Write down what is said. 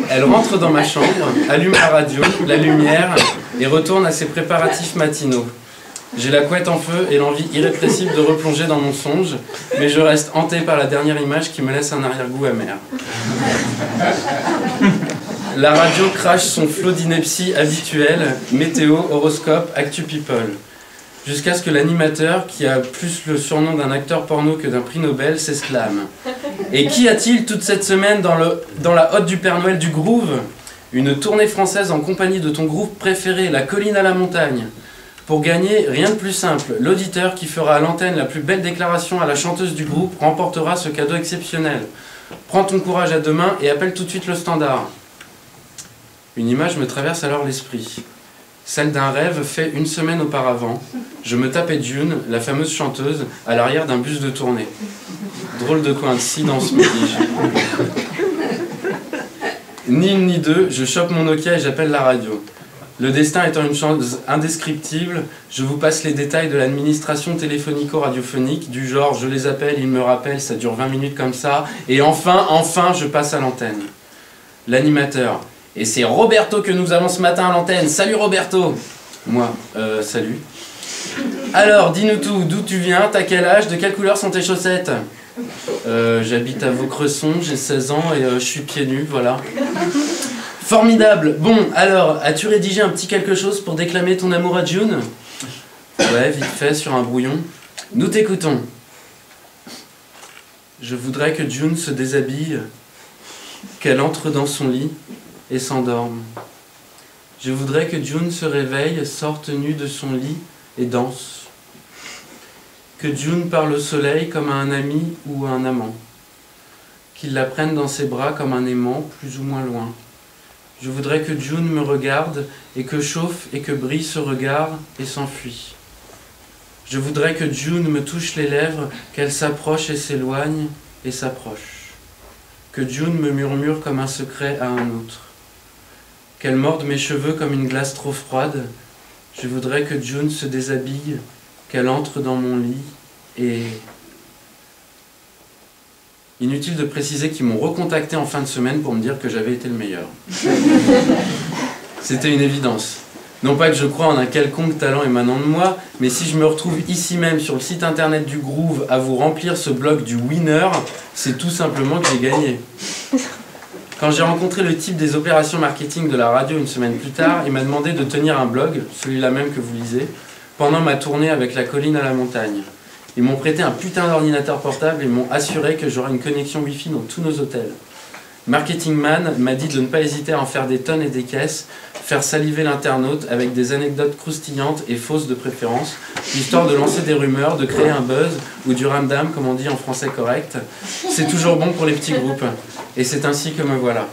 Elle rentre dans ma chambre, allume la radio, la lumière et retourne à ses préparatifs matinaux. J'ai la couette en feu et l'envie irrépressible de replonger dans mon songe, mais je reste hanté par la dernière image qui me laisse un arrière-goût amer. La radio crache son flot d'inepties habituel, météo, horoscope, actu people. Jusqu'à ce que l'animateur, qui a plus le surnom d'un acteur porno que d'un prix Nobel, s'exclame. Et qu'y a-t-il toute cette semaine dans la hotte du Père Noël du Groove? Une tournée française en compagnie de ton groupe préféré, La Colline à la Montagne. Pour gagner, rien de plus simple. L'auditeur qui fera à l'antenne la plus belle déclaration à la chanteuse du groupe remportera ce cadeau exceptionnel. Prends ton courage à deux mains et appelle tout de suite le standard. Une image me traverse alors l'esprit. Celle d'un rêve fait une semaine auparavant. Je me tapais June, la fameuse chanteuse, à l'arrière d'un bus de tournée. Drôle de coïncidence, me dis-je. Ni une ni deux, je chope mon Nokia et j'appelle la radio. Le destin étant une chose indescriptible, je vous passe les détails de l'administration téléphonico-radiophonique, du genre je les appelle, ils me rappellent, ça dure 20 minutes comme ça, et enfin, je passe à l'antenne. L'animateur. Et c'est Roberto que nous avons ce matin à l'antenne. Salut Roberto. Moi, salut. Alors, dis-nous tout, d'où tu viens, t'as quel âge, de quelle couleur sont tes chaussettes? J'habite à Vaucresson, j'ai 16 ans et je suis pieds nus, voilà. Formidable. Bon, alors, as-tu rédigé un petit quelque chose pour déclamer ton amour à June? Ouais, vite fait, sur un brouillon. Nous t'écoutons. Je voudrais que June se déshabille, qu'elle entre dans son lit et s'endorme. Je voudrais que June se réveille, sorte nue de son lit et danse. Que June parle au soleil comme à un ami ou à un amant. Qu'il la prenne dans ses bras comme un aimant, plus ou moins loin. Je voudrais que June me regarde et que chauffe et que brille ce regard et s'enfuit. Je voudrais que June me touche les lèvres, qu'elle s'approche et s'éloigne et s'approche. Que June me murmure comme un secret à un autre. Qu'elle morde mes cheveux comme une glace trop froide. Je voudrais que June se déshabille, qu'elle entre dans mon lit et... Inutile de préciser qu'ils m'ont recontacté en fin de semaine pour me dire que j'avais été le meilleur. C'était une évidence. Non pas que je crois en un quelconque talent émanant de moi, mais si je me retrouve ici même sur le site internet du Groove à vous remplir ce blog du winner, c'est tout simplement que j'ai gagné. Quand j'ai rencontré le type des opérations marketing de la radio une semaine plus tard, il m'a demandé de tenir un blog, celui-là même que vous lisez, pendant ma tournée avec La Colline à la Montagne. Ils m'ont prêté un putain d'ordinateur portable et m'ont assuré que j'aurais une connexion Wi-Fi dans tous nos hôtels. Marketing Man m'a dit de ne pas hésiter à en faire des tonnes et des caisses, faire saliver l'internaute avec des anecdotes croustillantes et fausses de préférence, histoire de lancer des rumeurs, de créer un buzz ou du ramdam, comme on dit en français correct. C'est toujours bon pour les petits groupes. Et c'est ainsi que me voilà.